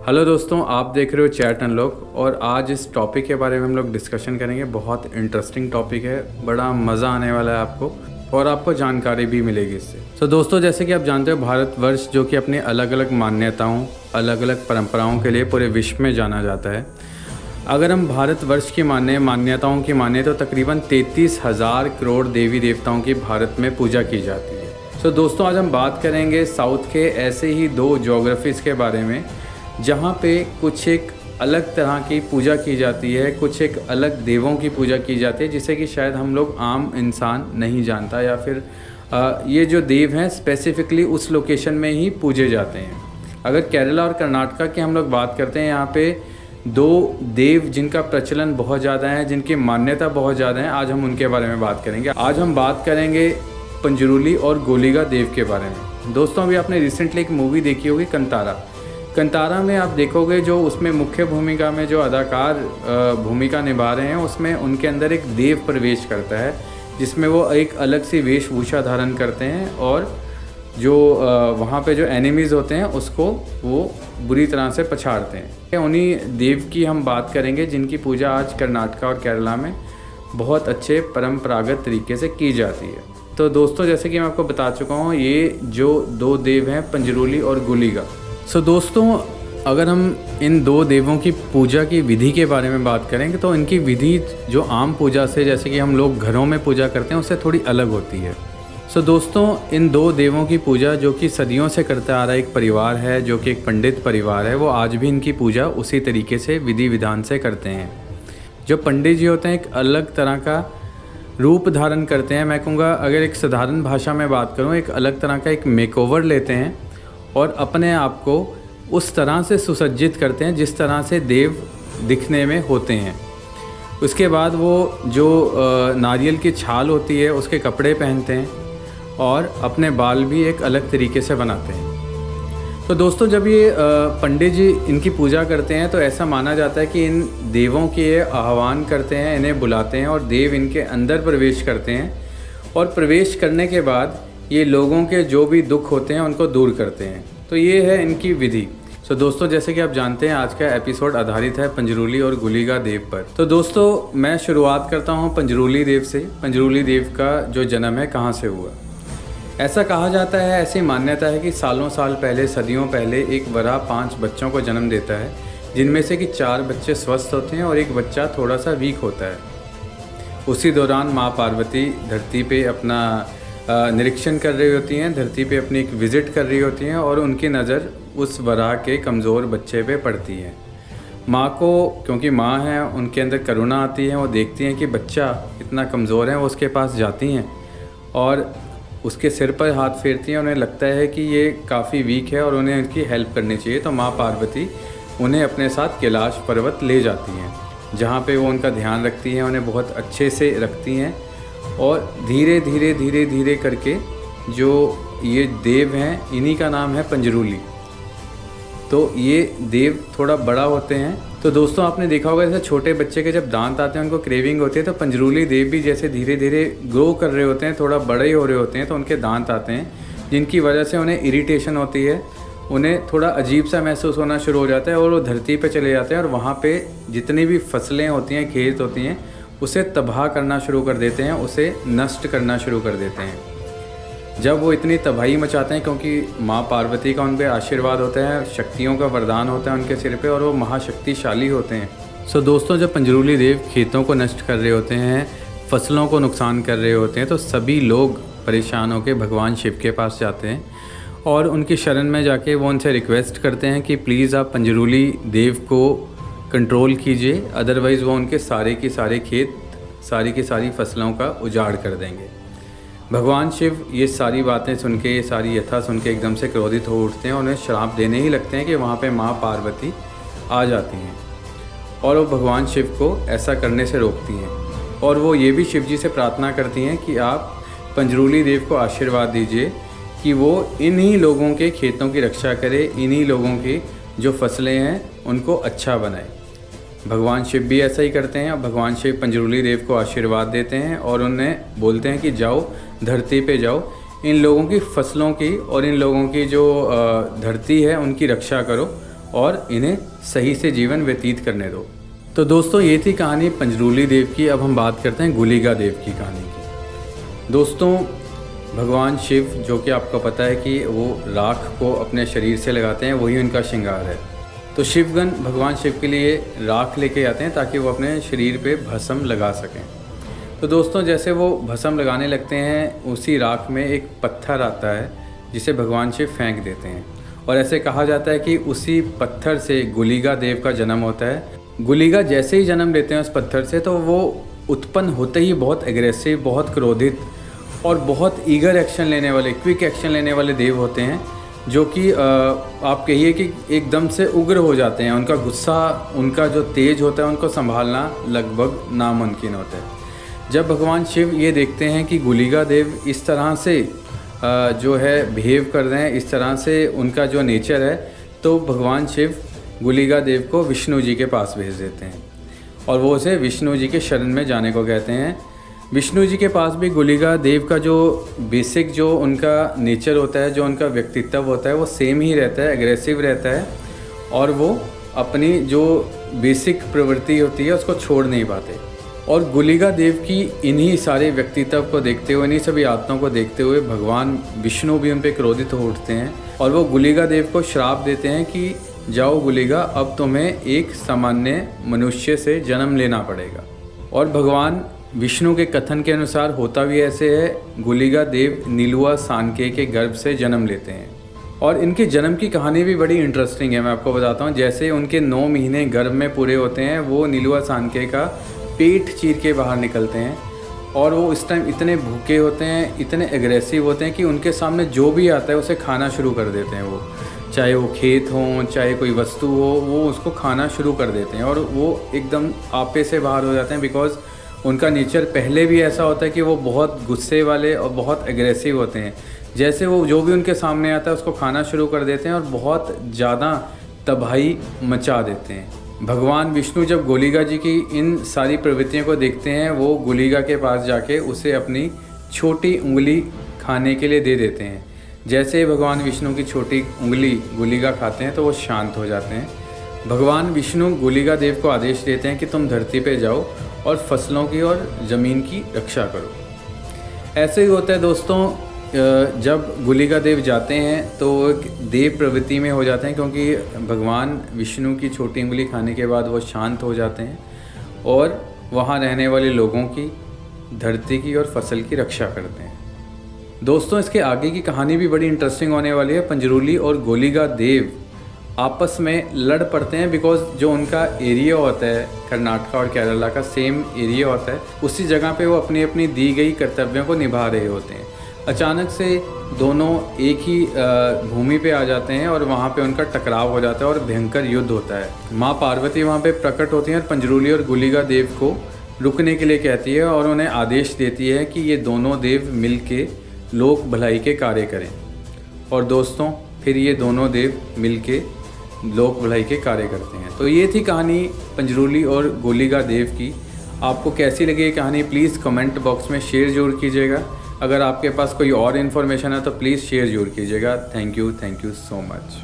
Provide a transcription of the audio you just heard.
Hello दोस्तों, आप देख रहे हो चैट अनलॉक और आज इस टॉपिक के बारे में हम लोग डिस्कशन करेंगे। बहुत इंटरेस्टिंग टॉपिक है, बड़ा मज़ा आने वाला है आपको और आपको जानकारी भी मिलेगी इससे। दोस्तों, जैसे कि आप जानते हो, भारतवर्ष जो कि अपनी अलग अलग मान्यताओं, अलग अलग परंपराओं के लिए पूरे विश्व में जाना जाता है। अगर हम भारतवर्ष की मान्यताओं की माने तो तकरीबन 33,000 करोड़ देवी देवताओं की भारत में पूजा की जाती है। दोस्तों, आज हम बात करेंगे साउथ के ऐसे ही 2 ज्योग्राफीज़ के बारे में जहाँ पे कुछ एक अलग तरह की पूजा की जाती है, कुछ एक अलग देवों की पूजा की जाती है जिसे कि शायद हम लोग आम इंसान नहीं जानता, या फिर ये जो देव हैं स्पेसिफिकली उस लोकेशन में ही पूजे जाते हैं। अगर केरला और कर्नाटका की हम लोग बात करते हैं, यहाँ पे 2 देव जिनका प्रचलन बहुत ज़्यादा है, जिनकी मान्यता बहुत ज़्यादा है, आज हम उनके बारे में बात करेंगे। आज हम बात करेंगे पंजरूली और गोलीगा देव के बारे में। दोस्तों, अभी आपने रिसेंटली एक मूवी देखी होगी कंतारा में आप देखोगे जो उसमें मुख्य भूमिका में जो अदाकार भूमिका निभा रहे हैं, उसमें उनके अंदर एक देव प्रवेश करता है जिसमें वो एक अलग सी वेशभूषा धारण करते हैं और जो वहाँ पे जो एनिमीज़ होते हैं उसको वो बुरी तरह से पछाड़ते हैं। उन्हीं देव की हम बात करेंगे जिनकी पूजा आज कर्नाटका और केरला में बहुत अच्छे परंपरागत तरीके से की जाती है। तो दोस्तों, जैसे कि मैं आपको बता चुका हूँ, ये जो 2 देव हैं पंजरूली और गोलीगा। दोस्तों, अगर हम इन 2 देवों की पूजा की विधि के बारे में बात करेंगे तो इनकी विधि जो आम पूजा से, जैसे कि हम लोग घरों में पूजा करते हैं, उससे थोड़ी अलग होती है। दोस्तों, इन 2 देवों की पूजा जो कि सदियों से करता आ रहा एक परिवार है, जो कि एक पंडित परिवार है, वो आज भी इनकी पूजा उसी तरीके से विधि विधान से करते हैं। जो पंडित जी होते हैं एक अलग तरह का रूप धारण करते हैं। मैं कहूँगा, अगर एक साधारण भाषा में बात करूँ, एक अलग तरह का एक मेकओवर लेते हैं और अपने आप को उस तरह से सुसज्जित करते हैं जिस तरह से देव दिखने में होते हैं। उसके बाद वो जो नारियल की छाल होती है उसके कपड़े पहनते हैं और अपने बाल भी एक अलग तरीके से बनाते हैं। दोस्तों, जब ये पंडित जी इनकी पूजा करते हैं तो ऐसा माना जाता है कि इन देवों के आह्वान करते हैं, इन्हें बुलाते हैं और देव इनके अंदर प्रवेश करते हैं और प्रवेश करने के बाद ये लोगों के जो भी दुख होते हैं उनको दूर करते हैं। तो ये है इनकी विधि। दोस्तों, जैसे कि आप जानते हैं, आज का एपिसोड आधारित है पंजरूली और गोलीगा देव पर। तो दोस्तों, मैं शुरुआत करता हूँ पंजरूली देव से। पंजरूली देव का जो जन्म है कहाँ से हुआ। ऐसा कहा जाता है, ऐसी मान्यता है कि सालों साल पहले, सदियों पहले एक वराह 5 बच्चों को जन्म देता है, जिनमें से कि 4 बच्चे स्वस्थ होते हैं और एक बच्चा थोड़ा सा वीक होता है। उसी दौरान माँ पार्वती धरती पे अपना निरीक्षण कर रही होती हैं, धरती पे अपनी एक विज़िट कर रही होती हैं और उनकी नज़र उस वराह के कमज़ोर बच्चे पे पड़ती है। माँ को, क्योंकि माँ हैं, उनके अंदर करुणा आती है। वो देखती हैं कि बच्चा इतना कमज़ोर है, वो उसके पास जाती हैं और उसके सिर पर हाथ फेरती हैं। उन्हें लगता है कि ये काफ़ी वीक है और उन्हें उनकी हेल्प करनी चाहिए। तो माँ पार्वती उन्हें अपने साथ कैलाश पर्वत ले जाती हैं, जहाँ पे वो उनका ध्यान रखती हैं, उन्हें बहुत अच्छे से रखती हैं और धीरे धीरे धीरे धीरे करके जो ये देव हैं, इन्हीं का नाम है पंजरूली। तो ये देव थोड़ा बड़ा होते हैं। तो दोस्तों, आपने देखा होगा, जैसे छोटे बच्चे के जब दांत आते हैं उनको क्रेविंग होती है, तो पंजरूली देव भी जैसे धीरे धीरे ग्रो कर रहे होते हैं, थोड़ा बड़े हो रहे होते हैं, तो उनके दांत आते हैं जिनकी वजह से उन्हें इरिटेशन होती है, उन्हें थोड़ा अजीब सा महसूस होना शुरू हो जाता है और वो धरती पे चले जाते हैं और वहाँ पे जितनी भी फसलें होती हैं, खेत होती हैं, उसे तबाह करना शुरू कर देते हैं, उसे नष्ट करना शुरू कर देते हैं। जब वो इतनी तबाही मचाते हैं, क्योंकि माँ पार्वती का उन पर आशीर्वाद होता है, शक्तियों का वरदान होता है उनके सिर पे और वो महाशक्तिशाली होते हैं। दोस्तों, जब पंजरूली देव खेतों को नष्ट कर रहे होते हैं, फसलों को नुकसान कर रहे होते हैं, तो सभी लोग परेशान होकर भगवान शिव के पास जाते हैं और उनकी शरण में जाके वो उनसे रिक्वेस्ट करते हैं कि प्लीज़ आप पंजरूली देव को कंट्रोल कीजिए, अदरवाइज़ वो उनके सारे के सारे खेत, सारी की सारी फसलों का उजाड़ कर देंगे। भगवान शिव ये सारी बातें सुन के, ये सारी यथा सुन के एकदम से क्रोधित हो उठते हैं और उन्हें श्राप देने ही लगते हैं कि वहाँ पे माँ पार्वती आ जाती हैं और वो भगवान शिव को ऐसा करने से रोकती हैं और वो ये भी शिव जी से प्रार्थना करती हैं कि आप पंजरूली देव को आशीर्वाद दीजिए कि वो इन्हीं लोगों के खेतों की रक्षा करे, इन्हीं लोगों की जो फसलें हैं उनको अच्छा बनाए। भगवान शिव भी ऐसा ही करते हैं। भगवान शिव पंजरूली देव को आशीर्वाद देते हैं और उन्हें बोलते हैं कि जाओ, धरती पे जाओ, इन लोगों की फसलों की और इन लोगों की जो धरती है उनकी रक्षा करो और इन्हें सही से जीवन व्यतीत करने दो। तो दोस्तों ये थी कहानी पंजरूली देव की। अब हम बात करते हैं गुलिगा देव की कहानी की। दोस्तों भगवान शिव, जो कि आपको पता है कि वो राख को अपने शरीर से लगाते हैं, वही उनका श्रृंगार है। तो शिवगण भगवान शिव के लिए राख लेके आते हैं ताकि वो अपने शरीर पे भस्म लगा सकें। तो दोस्तों जैसे वो भस्म लगाने लगते हैं, उसी राख में एक पत्थर आता है जिसे भगवान शिव फेंक देते हैं, और ऐसे कहा जाता है कि उसी पत्थर से गुलिगा देव का जन्म होता है। गुलिगा जैसे ही जन्म लेते हैं उस पत्थर से, तो वो उत्पन्न होते ही बहुत एग्रेसिव, बहुत क्रोधित और बहुत ईगर एक्शन लेने वाले, क्विक एक्शन लेने वाले देव होते हैं, जो कि आप कहिए कि एकदम से उग्र हो जाते हैं। उनका गुस्सा, उनका जो तेज होता है, उनको संभालना लगभग नामुमकिन होता है। जब भगवान शिव ये देखते हैं कि गुलिगा देव इस तरह से जो है बिहेव कर रहे हैं, इस तरह से उनका जो नेचर है, तो भगवान शिव गुलिगा देव को विष्णु जी के पास भेज देते हैं और वो उसे विष्णु जी के शरण में जाने को कहते हैं। विष्णु जी के पास भी गुलिगा देव का जो बेसिक जो उनका नेचर होता है, जो उनका व्यक्तित्व होता है, वो सेम ही रहता है, एग्रेसिव रहता है, और वो अपनी जो बेसिक प्रवृत्ति होती है उसको छोड़ नहीं पाते। और गुलिगा देव की इन्हीं सारे व्यक्तित्व को देखते हुए, इन्हीं सभी आत्माओं को देखते हुए भगवान विष्णु भी उन पर क्रोधित हो उठते हैं और वो गुलिगा देव को श्राप देते हैं कि जाओ गुलिगा, अब तुम्हें एक सामान्य मनुष्य से जन्म लेना पड़ेगा। और भगवान विष्णु के कथन के अनुसार होता भी ऐसे है। गुलिगा देव नीलुआ सानके के गर्भ से जन्म लेते हैं और इनके जन्म की कहानी भी बड़ी इंटरेस्टिंग है। मैं आपको बताता हूँ। जैसे उनके 9 महीने गर्भ में पूरे होते हैं, वो नीलुआ सानके का पेट चीर के बाहर निकलते हैं और वो इस टाइम इतने भूखे होते हैं, इतने एग्रेसिव होते हैं कि उनके सामने जो भी आता है उसे खाना शुरू कर देते हैं। वो चाहे वो खेत हो, चाहे कोई वस्तु हो, वो उसको खाना शुरू कर देते हैं और वो एकदम आपे से बाहर हो जाते हैं। बिकॉज़ उनका नेचर पहले भी ऐसा होता है कि वो बहुत गुस्से वाले और बहुत एग्रेसिव होते हैं। जैसे वो जो भी उनके सामने आता है उसको खाना शुरू कर देते हैं और बहुत ज़्यादा तबाही मचा देते हैं। भगवान विष्णु जब गुलिगा जी की इन सारी प्रवृत्तियों को देखते हैं, वो गुलिगा के पास जाके उसे अपनी छोटी उंगली खाने के लिए दे देते हैं। जैसे भगवान विष्णु की छोटी उंगली गुलिगा खाते हैं तो वो शांत हो जाते हैं। भगवान विष्णु गुलिगा देव को आदेश देते हैं कि तुम धरती पे जाओ और फसलों की और ज़मीन की रक्षा करो। ऐसे ही होता है दोस्तों, जब गुलिगा देव जाते हैं तो एक देव प्रवृत्ति में हो जाते हैं, क्योंकि भगवान विष्णु की छोटी उंगली खाने के बाद वो शांत हो जाते हैं और वहाँ रहने वाले लोगों की, धरती की और फसल की रक्षा करते हैं। दोस्तों इसके आगे की कहानी भी बड़ी इंटरेस्टिंग होने वाली है। पंजरूली और गुलिगा देव आपस में लड़ पड़ते हैं, बिकॉज जो उनका एरिया होता है कर्नाटका और केरला का सेम एरिया होता है, उसी जगह पे वो अपनी अपनी दी गई कर्तव्यों को निभा रहे होते हैं। अचानक से दोनों एक ही भूमि पे आ जाते हैं और वहाँ पे उनका टकराव हो जाता है और भयंकर युद्ध होता है। माँ पार्वती वहाँ पे प्रकट होती हैं और पंजरूली और गुलिगा देव को रुकने के लिए कहती है और उन्हें आदेश देती है कि ये दोनों देव मिल के लोक भलाई के कार्य करें। और दोस्तों फिर ये दोनों देव मिल के लोक भलाई के कार्य करते हैं। तो ये थी कहानी पंजरूली और गुलिगा देव की। आपको कैसी लगी ये कहानी प्लीज़ कमेंट बॉक्स में शेयर जरूर कीजिएगा। अगर आपके पास कोई और इन्फॉर्मेशन है तो प्लीज़ शेयर जरूर कीजिएगा। Thank you so much.